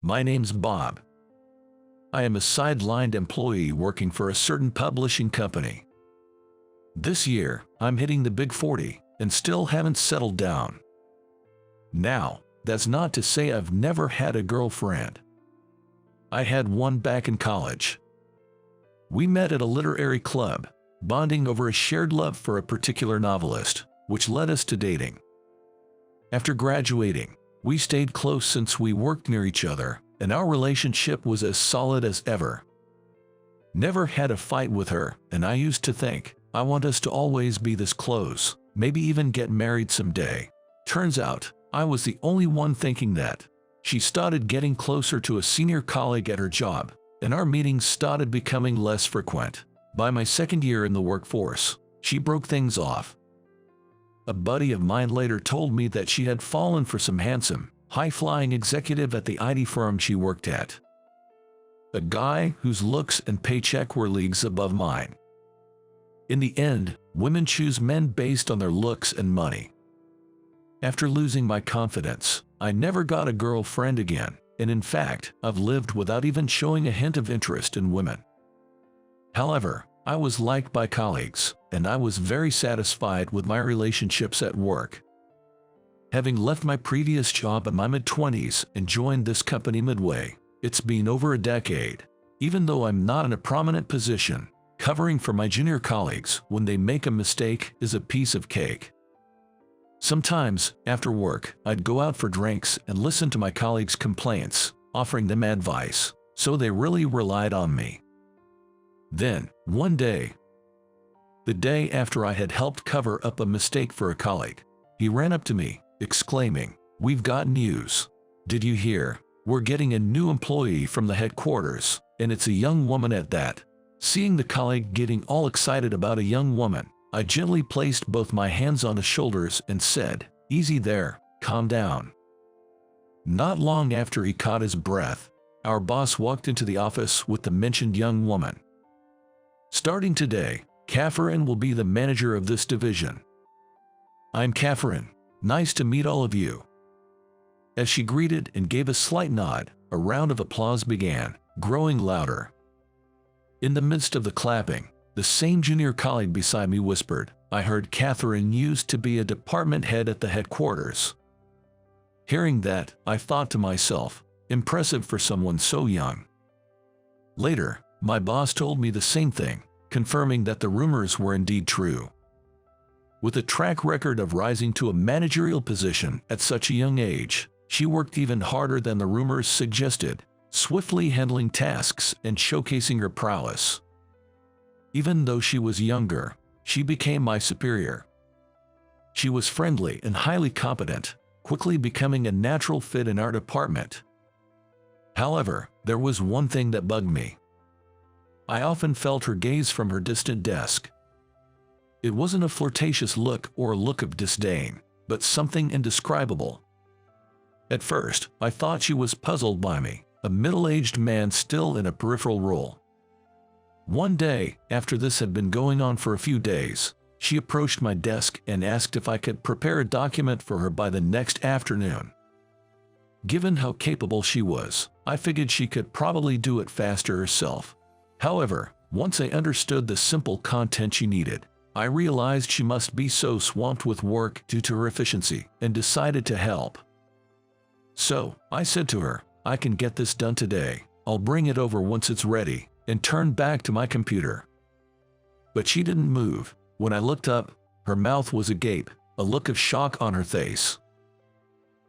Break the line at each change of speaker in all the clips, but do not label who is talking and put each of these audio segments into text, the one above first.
My name's Bob. I am a sidelined employee working for a certain publishing company. This year, I'm hitting the big 40 and still haven't settled down. Now, that's not to say I've never had a girlfriend. I had one back in college. We met at a literary club, bonding over a shared love for a particular novelist, which led us to dating. After graduating, we stayed close since we worked near each other, and our relationship was as solid as ever. Never had a fight with her, and I used to think, I want us to always be this close, maybe even get married someday. Turns out, I was the only one thinking that. She started getting closer to a senior colleague at her job, and our meetings started becoming less frequent. By my second year in the workforce, she broke things off. A buddy of mine later told me that she had fallen for some handsome, high-flying executive at the IT firm she worked at. A guy whose looks and paycheck were leagues above mine. In the end, women choose men based on their looks and money. After losing my confidence, I never got a girlfriend again, and in fact, I've lived without even showing a hint of interest in women. However, I was liked by colleagues, and I was very satisfied with my relationships at work. Having left my previous job in my mid-20s and joined this company midway, it's been over a decade. Even though I'm not in a prominent position, covering for my junior colleagues when they make a mistake is a piece of cake. Sometimes, after work, I'd go out for drinks and listen to my colleagues' complaints, offering them advice, so they really relied on me. Then, one day, the day after I had helped cover up a mistake for a colleague, he ran up to me, exclaiming, "We've got news. Did you hear? We're getting a new employee from the headquarters, and it's a young woman at that." Seeing the colleague getting all excited about a young woman, I gently placed both my hands on his shoulders and said, "Easy there, calm down." Not long after he caught his breath, our boss walked into the office with the mentioned young woman. "Starting today, Catherine will be the manager of this division." "I'm Catherine. Nice to meet all of you." As she greeted and gave a slight nod, a round of applause began, growing louder. In the midst of the clapping, the same junior colleague beside me whispered, "I heard Catherine used to be a department head at the headquarters." Hearing that, I thought to myself, impressive for someone so young. Later, my boss told me the same thing, confirming that the rumors were indeed true. With a track record of rising to a managerial position at such a young age, she worked even harder than the rumors suggested, swiftly handling tasks and showcasing her prowess. Even though she was younger, she became my superior. She was friendly and highly competent, quickly becoming a natural fit in our department. However, there was one thing that bugged me. I often felt her gaze from her distant desk. It wasn't a flirtatious look or a look of disdain, but something indescribable. At first, I thought she was puzzled by me, a middle-aged man still in a peripheral role. One day, after this had been going on for a few days, she approached my desk and asked if I could prepare a document for her by the next afternoon. Given how capable she was, I figured she could probably do it faster herself. However, once I understood the simple content she needed, I realized she must be so swamped with work due to her efficiency and decided to help. So, I said to her, "I can get this done today. I'll bring it over once it's ready," and turned back to my computer. But she didn't move. When I looked up, her mouth was agape, a look of shock on her face.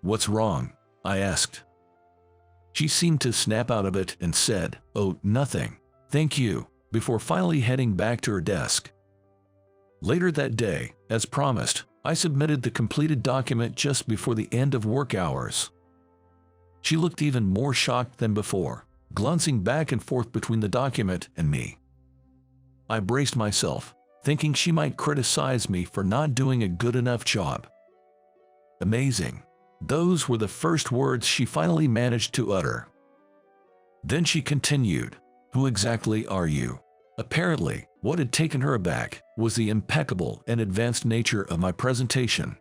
"What's wrong?" I asked. She seemed to snap out of it and said, "Oh, nothing. Thank you," before finally heading back to her desk. Later that day, as promised, I submitted the completed document just before the end of work hours. She looked even more shocked than before, glancing back and forth between the document and me. I braced myself, thinking she might criticize me for not doing a good enough job. Amazing. Those were the first words she finally managed to utter. Then she continued, "Who exactly are you?" Apparently, what had taken her aback was the impeccable and advanced nature of my presentation.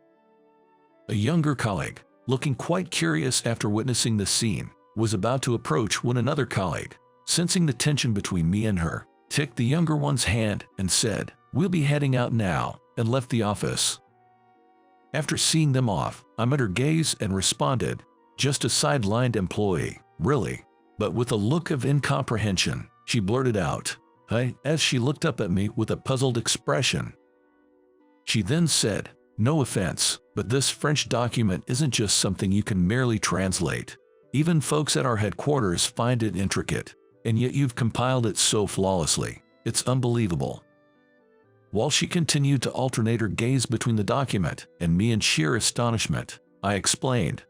A younger colleague, looking quite curious after witnessing the scene, was about to approach when another colleague, sensing the tension between me and her, took the younger one's hand and said, "We'll be heading out now," and left the office. After seeing them off, I met her gaze and responded, "Just a sidelined employee, really?" But with a look of incomprehension, she blurted out, "Hey," as she looked up at me with a puzzled expression. She then said, "No offense, but this French document isn't just something you can merely translate. Even folks at our headquarters find it intricate, and yet you've compiled it so flawlessly. It's unbelievable." While she continued to alternate her gaze between the document and me in sheer astonishment, I explained,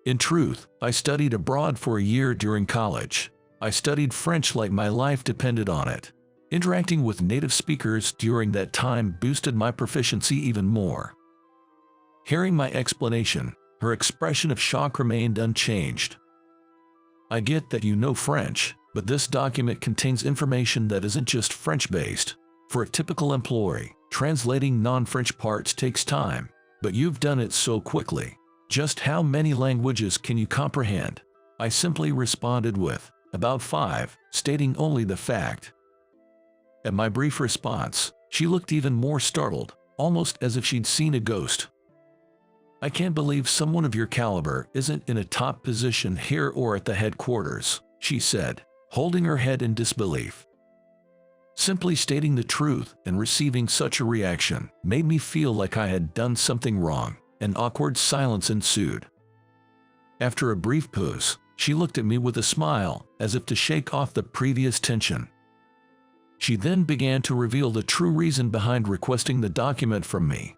"In truth, I studied abroad for a year during college. I studied French like my life depended on it. Interacting with native speakers during that time boosted my proficiency even more." Hearing my explanation, her expression of shock remained unchanged. "I get that you know French, but this document contains information that isn't just French-based. For a typical employee, translating non-French parts takes time, but you've done it so quickly. Just how many languages can you comprehend?" I simply responded with, "About 5, stating only the fact." At my brief response, she looked even more startled, almost as if she'd seen a ghost. "I can't believe someone of your caliber isn't in a top position here or at the headquarters," she said, holding her head in disbelief. Simply stating the truth and receiving such a reaction made me feel like I had done something wrong. An awkward silence ensued. After a brief pause, she looked at me with a smile, as if to shake off the previous tension. She then began to reveal the true reason behind requesting the document from me.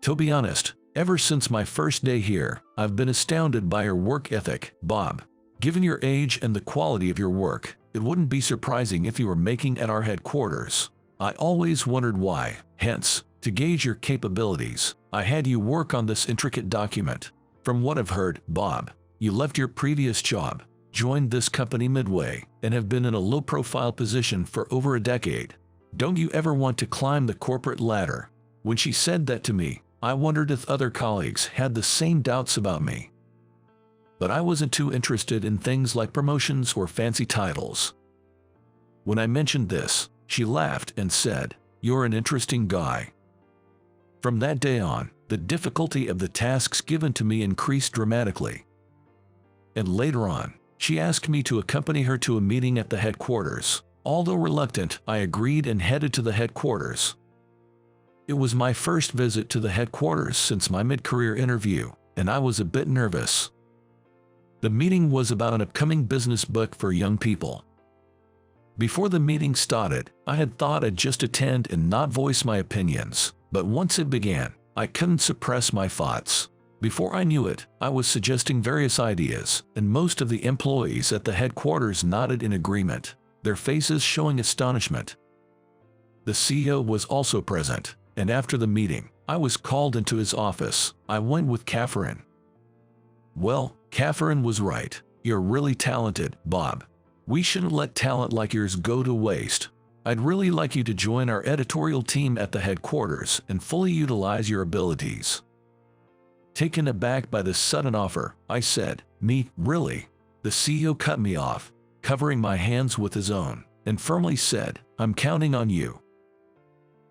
"To be honest, ever since my first day here, I've been astounded by your work ethic, Bob. Given your age and the quality of your work, it wouldn't be surprising if you were making at our headquarters. I always wondered why. Hence, to gauge your capabilities, I had you work on this intricate document. From what I've heard, Bob, you left your previous job, joined this company midway, and have been in a low-profile position for over a decade. Don't you ever want to climb the corporate ladder?" When she said that to me, I wondered if other colleagues had the same doubts about me. But I wasn't too interested in things like promotions or fancy titles. When I mentioned this, she laughed and said, "You're an interesting guy." From that day on, the difficulty of the tasks given to me increased dramatically. And later on, she asked me to accompany her to a meeting at the headquarters. Although reluctant, I agreed and headed to the headquarters. It was my first visit to the headquarters since my mid-career interview, and I was a bit nervous. The meeting was about an upcoming business book for young people. Before the meeting started, I had thought I'd just attend and not voice my opinions, but once it began, I couldn't suppress my thoughts. Before I knew it, I was suggesting various ideas, and most of the employees at the headquarters nodded in agreement, their faces showing astonishment. The CEO was also present, and after the meeting, I was called into his office. I went with Catherine. "Well, Catherine was right. You're really talented, Bob. We shouldn't let talent like yours go to waste. I'd really like you to join our editorial team at the headquarters and fully utilize your abilities." Taken aback by this sudden offer, I said, "Me, really?" The CEO cut me off, covering my hands with his own, and firmly said, "I'm counting on you."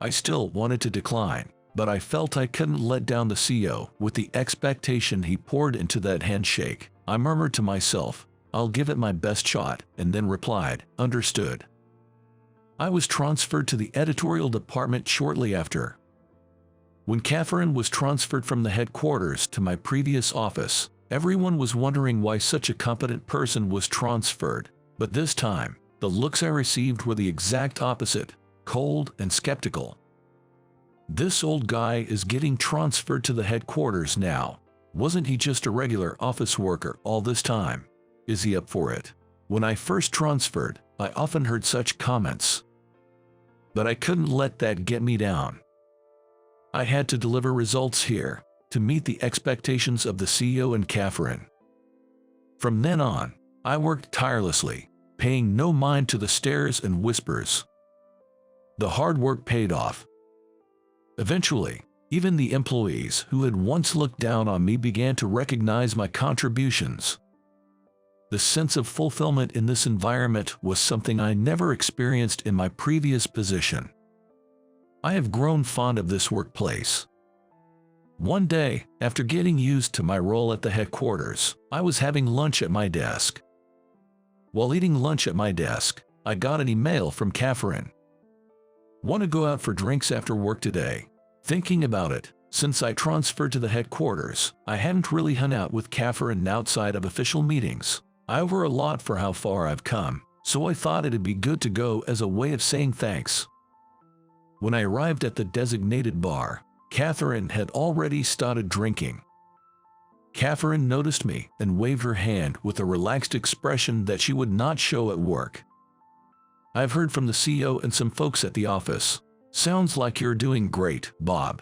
I still wanted to decline, but I felt I couldn't let down the CEO with the expectation he poured into that handshake. I murmured to myself, "I'll give it my best shot," and then replied, "Understood." I was transferred to the editorial department shortly after. When Catherine was transferred from the headquarters to my previous office, everyone was wondering why such a competent person was transferred. But this time, the looks I received were the exact opposite, cold and skeptical. "This old guy is getting transferred to the headquarters now. Wasn't he just a regular office worker all this time? Is he up for it?" When I first transferred, I often heard such comments. But I couldn't let that get me down. I had to deliver results here, to meet the expectations of the CEO and Catherine. From then on, I worked tirelessly, paying no mind to the stares and whispers. The hard work paid off. Eventually, even the employees who had once looked down on me began to recognize my contributions. The sense of fulfillment in this environment was something I never experienced in my previous position. I have grown fond of this workplace. One day, after getting used to my role at the headquarters, I was having lunch at my desk. While eating lunch at my desk, I got an email from Catherine. "Want to go out for drinks after work today?" Thinking about it, since I transferred to the headquarters, I hadn't really hung out with Catherine outside of official meetings. I owe her a lot for how far I've come, so I thought it'd be good to go as a way of saying thanks. When I arrived at the designated bar, Catherine had already started drinking. Catherine noticed me and waved her hand with a relaxed expression that she would not show at work. "I've heard from the CEO and some folks at the office. Sounds like you're doing great, Bob."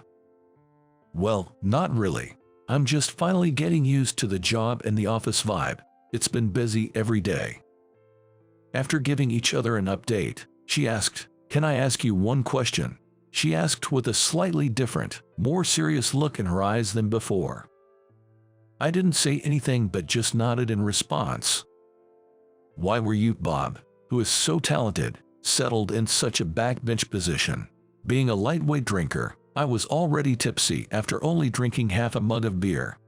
"Well, not really. I'm just finally getting used to the job and the office vibe. It's been busy every day." After giving each other an update, she asked, "Can I ask you one question?" She asked with a slightly different, more serious look in her eyes than before. I didn't say anything but just nodded in response. "Why were you, Bob, who is so talented, settled in such a backbench position?" Being a lightweight drinker, I was already tipsy after only drinking half a mug of beer.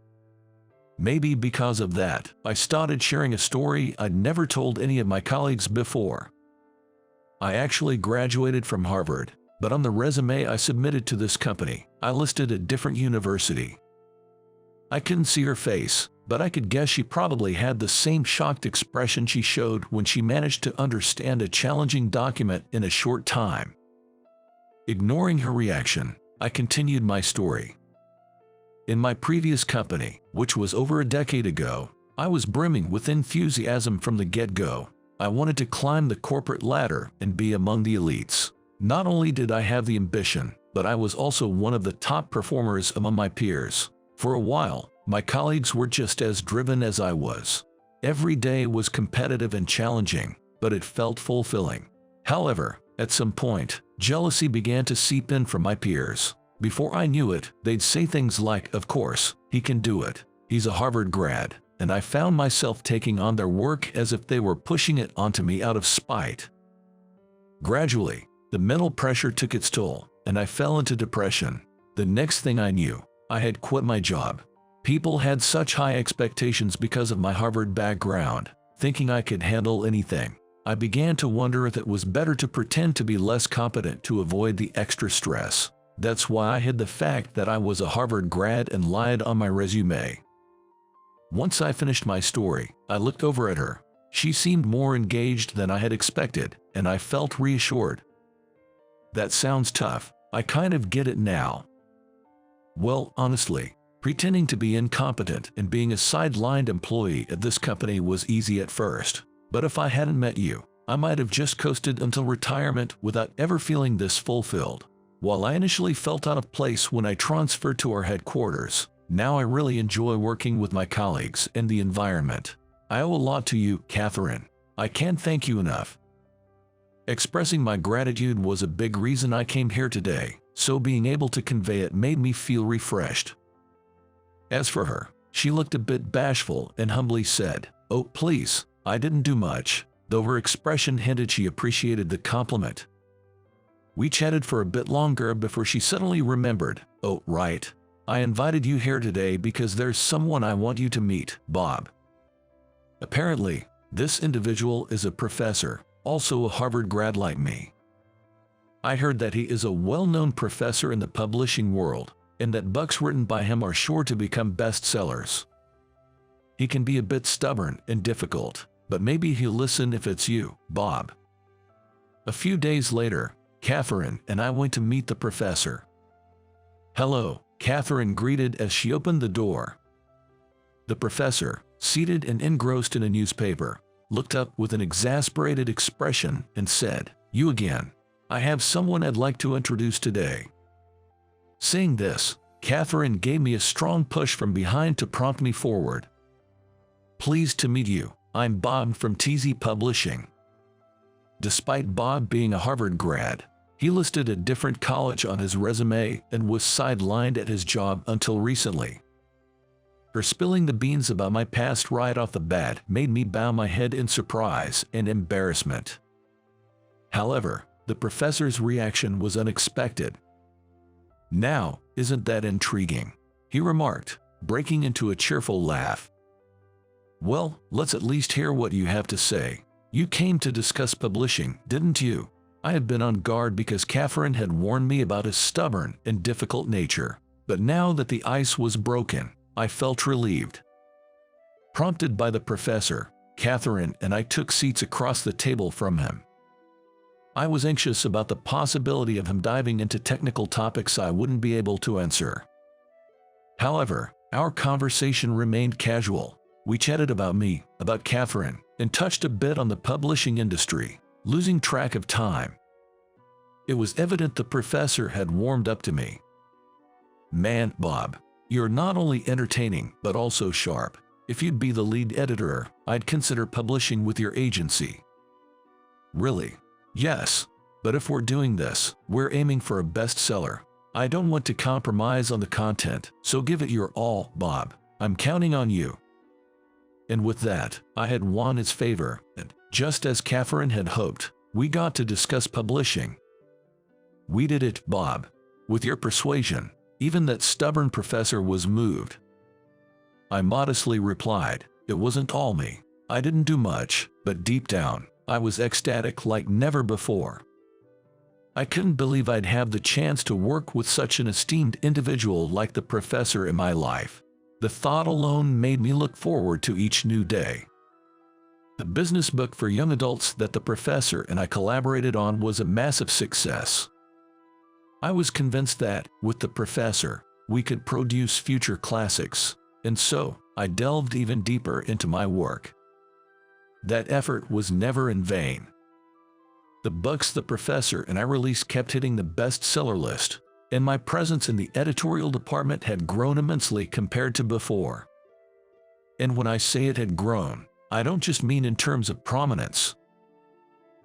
Maybe because of that, I started sharing a story I'd never told any of my colleagues before. I actually graduated from Harvard, but on the resume I submitted to this company, I listed a different university. I couldn't see her face, but I could guess she probably had the same shocked expression she showed when she managed to understand a challenging document in a short time. Ignoring her reaction, I continued my story. In my previous company, which was over a decade ago, I was brimming with enthusiasm from the get-go. I wanted to climb the corporate ladder and be among the elites. Not only did I have the ambition, but I was also one of the top performers among my peers. For a while, my colleagues were just as driven as I was. Every day was competitive and challenging, but it felt fulfilling. However, at some point, jealousy began to seep in from my peers. Before I knew it, they'd say things like, "Of course, he can do it. He's a Harvard grad," and I found myself taking on their work as if they were pushing it onto me out of spite. Gradually, the mental pressure took its toll, and I fell into depression. The next thing I knew, I had quit my job. People had such high expectations because of my Harvard background, thinking I could handle anything. I began to wonder if it was better to pretend to be less competent to avoid the extra stress. That's why I hid the fact that I was a Harvard grad and lied on my resume. Once I finished my story, I looked over at her. She seemed more engaged than I had expected, and I felt reassured. "That sounds tough. I kind of get it now." Well, honestly, pretending to be incompetent and being a sidelined employee at this company was easy at first. But if I hadn't met you, I might have just coasted until retirement without ever feeling this fulfilled. While I initially felt out of place when I transferred to our headquarters, now I really enjoy working with my colleagues and the environment. I owe a lot to you, Catherine. I can't thank you enough. Expressing my gratitude was a big reason I came here today, so being able to convey it made me feel refreshed. As for her, she looked a bit bashful and humbly said, "Oh, please, I didn't do much," though her expression hinted she appreciated the compliment. We chatted for a bit longer before she suddenly remembered, "Oh, right. I invited you here today because there's someone I want you to meet, Bob." Apparently, this individual is a professor, also a Harvard grad like me. I heard that he is a well-known professor in the publishing world, and that books written by him are sure to become bestsellers. He can be a bit stubborn and difficult, but maybe he'll listen if it's you, Bob. A few days later, Catherine and I went to meet the professor. "Hello," Catherine greeted as she opened the door. The professor, seated and engrossed in a newspaper, looked up with an exasperated expression and said, "You again. I have someone I'd like to introduce today." Saying this, Catherine gave me a strong push from behind to prompt me forward. "Pleased to meet you. I'm Bob from TZ Publishing." Despite Bob being a Harvard grad, he listed a different college on his resume and was sidelined at his job until recently. Her spilling the beans about my past right off the bat made me bow my head in surprise and embarrassment. However, the professor's reaction was unexpected. "Now, isn't that intriguing?" he remarked, breaking into a cheerful laugh. "Well, let's at least hear what you have to say. You came to discuss publishing, didn't you?" I had been on guard because Catherine had warned me about his stubborn and difficult nature, but now that the ice was broken, I felt relieved. Prompted by the professor, Catherine and I took seats across the table from him. I was anxious about the possibility of him diving into technical topics I wouldn't be able to answer. However, our conversation remained casual. We chatted about me, about Catherine, and touched a bit on the publishing industry, losing track of time. It was evident the professor had warmed up to me. "Man, Bob, you're not only entertaining, but also sharp. If you'd be the lead editor, I'd consider publishing with your agency." "Really?" "Yes, but if we're doing this, we're aiming for a bestseller. I don't want to compromise on the content, so give it your all, Bob. I'm counting on you." And with that, I had won his favor, and, just as Catherine had hoped, we got to discuss publishing. "We did it, Bob. With your persuasion, even that stubborn professor was moved." I modestly replied, "It wasn't all me. I didn't do much, but deep down, I was ecstatic like never before. I couldn't believe I'd have the chance to work with such an esteemed individual like the professor in my life. The thought alone made me look forward to each new day." The business book for young adults that the professor and I collaborated on was a massive success. I was convinced that, with the professor, we could produce future classics, and so I delved even deeper into my work. That effort was never in vain. The books the professor and I released kept hitting the bestseller list, and my presence in the editorial department had grown immensely compared to before. And when I say it had grown, I don't just mean in terms of prominence.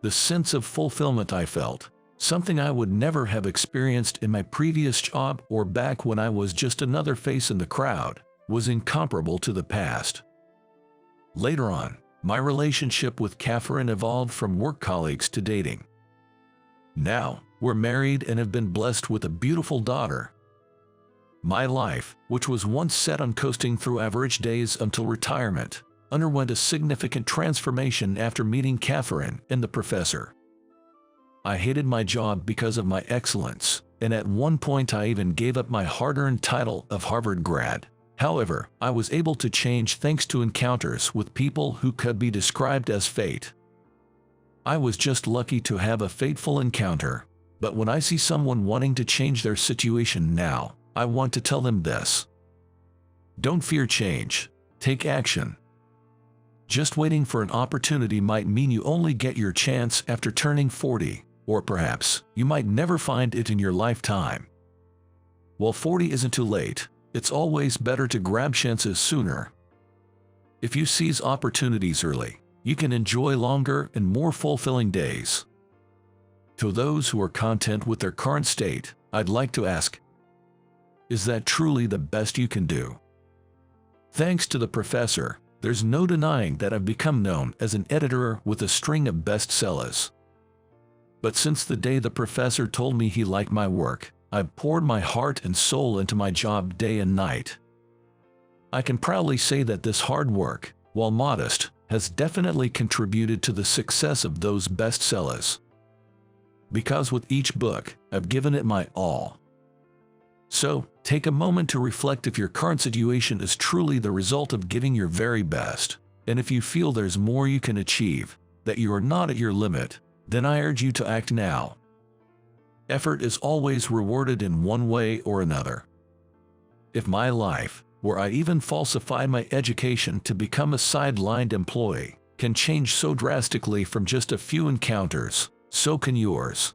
The sense of fulfillment I felt, something I would never have experienced in my previous job or back when I was just another face in the crowd, was incomparable to the past. Later on, my relationship with Catherine evolved from work colleagues to dating. Now, we're married and have been blessed with a beautiful daughter. My life, which was once set on coasting through average days until retirement, underwent a significant transformation after meeting Catherine and the professor. I hated my job because of my excellence, and at one point I even gave up my hard-earned title of Harvard grad. However, I was able to change thanks to encounters with people who could be described as fate. I was just lucky to have a fateful encounter, but when I see someone wanting to change their situation now, I want to tell them this: don't fear change, take action. Just waiting for an opportunity might mean you only get your chance after turning 40, or perhaps you might never find it in your lifetime. While 40 isn't too late, it's always better to grab chances sooner. If you seize opportunities early, you can enjoy longer and more fulfilling days. To those who are content with their current state, I'd like to ask, is that truly the best you can do? Thanks to the professor, there's no denying that I've become known as an editor with a string of bestsellers. But since the day the professor told me he liked my work, I've poured my heart and soul into my job day and night. I can proudly say that this hard work, while modest, has definitely contributed to the success of those bestsellers. Because with each book, I've given it my all. So, take a moment to reflect if your current situation is truly the result of giving your very best, and if you feel there's more you can achieve, that you are not at your limit, then I urge you to act now. Effort is always rewarded in one way or another. If my life, where I even falsified my education to become a sidelined employee, can change so drastically from just a few encounters, so can yours.